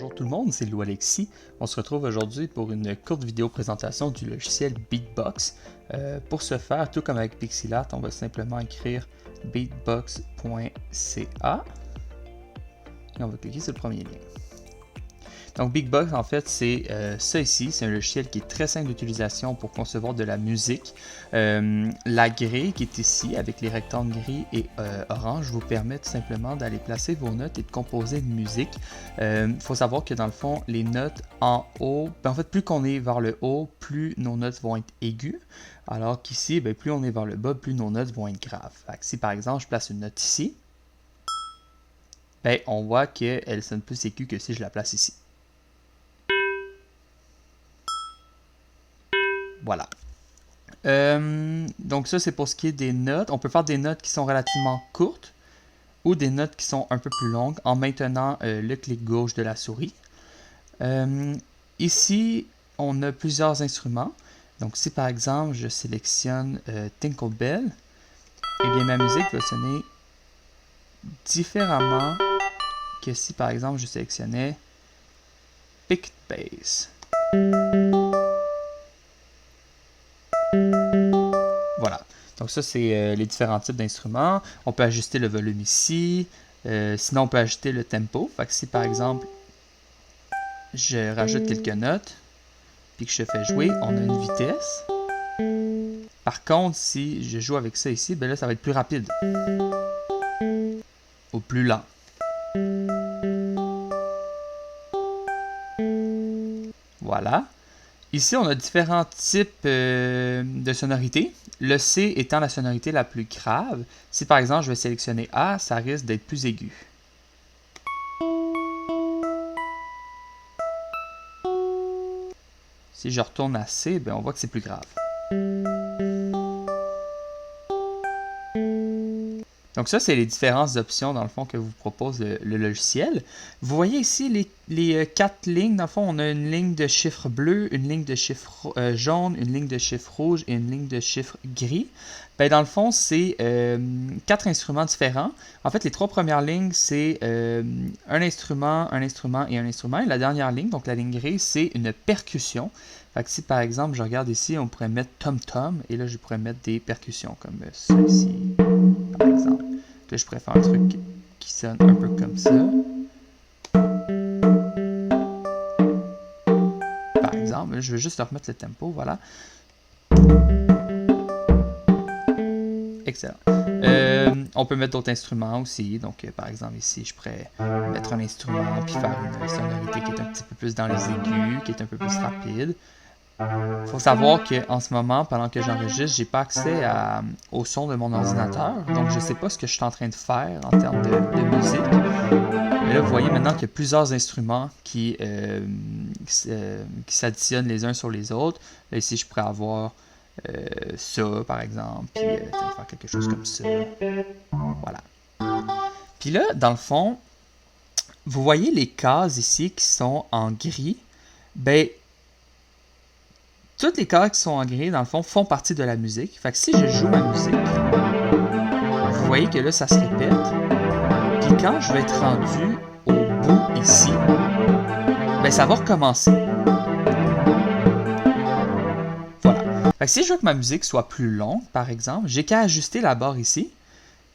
Bonjour tout le monde, c'est Lou Alexis. On se retrouve aujourd'hui pour une courte vidéo présentation du logiciel Beatbox. Pour ce faire, tout comme avec Pixilart, on va simplement écrire beatbox.ca et on va cliquer sur le premier lien. Donc Beatbox, en fait, c'est ça ici. C'est un logiciel qui est très simple d'utilisation pour concevoir de la musique. La grille qui est ici, avec les rectangles gris et orange, vous permet tout simplement d'aller placer vos notes et de composer une musique. Il faut savoir que dans le fond, les notes en haut, en fait, plus qu'on est vers le haut, plus nos notes vont être aiguës. Alors qu'ici, plus on est vers le bas, plus nos notes vont être graves. Fait que si par exemple, je place une note ici, on voit qu'elle sonne plus aiguë que si je la place ici. Voilà. Donc ça, c'est pour ce qui est des notes. On peut faire des notes qui sont relativement courtes ou des notes qui sont un peu plus longues en maintenant le clic gauche de la souris. Ici, on a plusieurs instruments. Donc si par exemple, je sélectionne Tinkerbell, eh bien ma musique va sonner différemment que si par exemple, je sélectionnais Picked Bass. Voilà, donc ça c'est les différents types d'instruments. On peut ajuster le volume ici, sinon on peut ajuster le tempo. Fait que si par exemple je rajoute quelques notes, puis que je fais jouer, on a une vitesse. Par contre, si je joue avec ça ici, là ça va être plus rapide ou plus lent. Voilà. Ici, on a différents types de sonorités. Le C étant la sonorité la plus grave. Si par exemple, je vais sélectionner A, ça risque d'être plus aigu. Si je retourne à C, on voit que c'est plus grave. Donc ça, c'est les différentes options, dans le fond, que vous propose le logiciel. Vous voyez ici les 4 lignes. Dans le fond, on a une ligne de chiffres bleus, une ligne de chiffres jaunes, une ligne de chiffres rouges et une ligne de chiffres gris. Dans le fond, c'est 4 instruments différents. En fait, les 3 premières lignes, c'est un instrument et un instrument. Et la dernière ligne, donc la ligne grise, c'est une percussion. Fait que si, par exemple, je regarde ici, on pourrait mettre tom-tom. Et là, je pourrais mettre des percussions comme ça ici, par exemple. Là, je pourrais faire un truc qui sonne un peu comme ça. Par exemple, je vais juste remettre le tempo, voilà. Excellent. On peut mettre d'autres instruments aussi. Donc, par exemple, ici, je pourrais mettre un instrument puis faire une sonorité qui est un petit peu plus dans les aigus, qui est un peu plus rapide. Il faut savoir qu'en ce moment, pendant que j'enregistre, j'ai pas accès au son de mon ordinateur. Donc, je sais pas ce que je suis en train de faire en termes de musique. Mais là, vous voyez maintenant qu'il y a plusieurs instruments qui s'additionnent les uns sur les autres. Là, ici, je pourrais avoir ça, par exemple, puis faire quelque chose comme ça. Voilà. Puis là, dans le fond, vous voyez les cases ici qui sont en gris. Toutes les cases qui sont en gris, dans le fond, font partie de la musique. Fait que si je joue ma musique, vous voyez que là, ça se répète. Puis quand je vais être rendu au bout ici, ça va recommencer. Voilà. Fait que si je veux que ma musique soit plus longue, par exemple, j'ai qu'à ajuster la barre ici.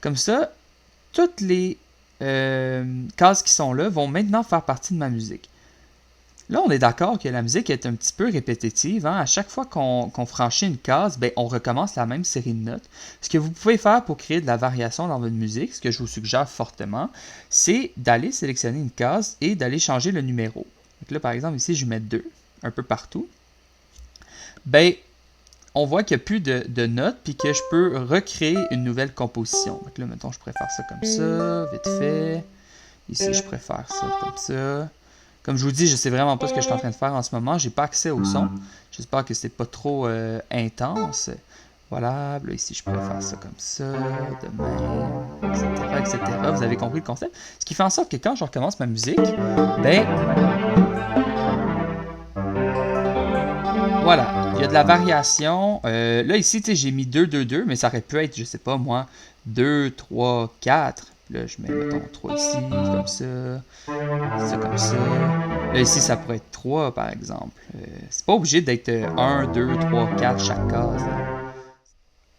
Comme ça, toutes les cases qui sont là vont maintenant faire partie de ma musique. Là, on est d'accord que la musique est un petit peu répétitive. À chaque fois qu'on franchit une case, on recommence la même série de notes. Ce que vous pouvez faire pour créer de la variation dans votre musique, ce que je vous suggère fortement, c'est d'aller sélectionner une case et d'aller changer le numéro. Donc là, par exemple, ici, je mets 2, un peu partout. On voit qu'il n'y a plus de notes, puis que je peux recréer une nouvelle composition. Donc là, mettons, je pourrais faire ça comme ça, vite fait. Ici, je préfère ça comme ça. Comme je vous dis, je ne sais vraiment pas ce que je suis en train de faire en ce moment. Je n'ai pas accès au son. J'espère que c'est pas trop intense. Voilà. Là, ici, je pourrais faire ça comme ça, de même, etc., etc. Vous avez compris le concept. Ce qui fait en sorte que quand je recommence ma musique, voilà. Il y a de la variation. Là, ici, j'ai mis 2, 2, 2, mais ça aurait pu être, je sais pas moi, 2, 3, 4. Là, je mets, mettons, 3 ici, comme ça comme ça. Là, ici, ça pourrait être 3 par exemple. C'est pas obligé d'être 1, 2, 3, 4 chaque case, là.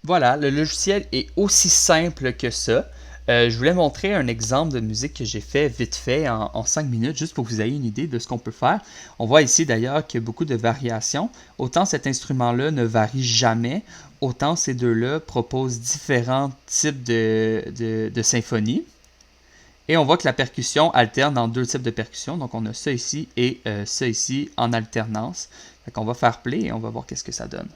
Voilà, le logiciel est aussi simple que ça. Je voulais montrer un exemple de musique que j'ai fait vite fait en 5 minutes, juste pour que vous ayez une idée de ce qu'on peut faire. On voit ici d'ailleurs qu'il y a beaucoup de variations. Autant cet instrument-là ne varie jamais, autant ces deux-là proposent différents types de symphonies. Et on voit que la percussion alterne dans deux types de percussion. Donc on a ça ici et ça ici en alternance. Donc on va faire play et on va voir qu'est-ce que ça donne.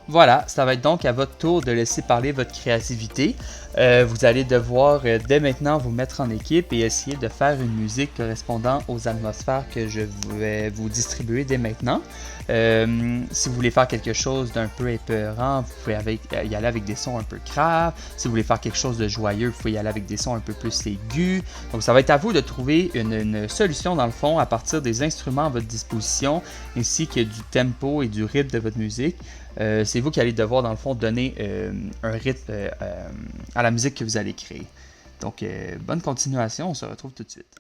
Voilà, ça va être donc à votre tour de laisser parler votre créativité. Vous allez devoir dès maintenant vous mettre en équipe et essayer de faire une musique correspondant aux atmosphères que je vais vous distribuer dès maintenant. Si vous voulez faire quelque chose d'un peu épeurant, vous pouvez y aller avec des sons un peu graves. Si vous voulez faire quelque chose de joyeux, vous pouvez y aller avec des sons un peu plus aigus. Donc ça va être à vous de trouver une solution dans le fond à partir des instruments à votre disposition ainsi que du tempo et du rythme de votre musique. C'est vous qui allez devoir, dans le fond, donner un rythme à la musique que vous allez créer. Donc, bonne continuation, on se retrouve tout de suite.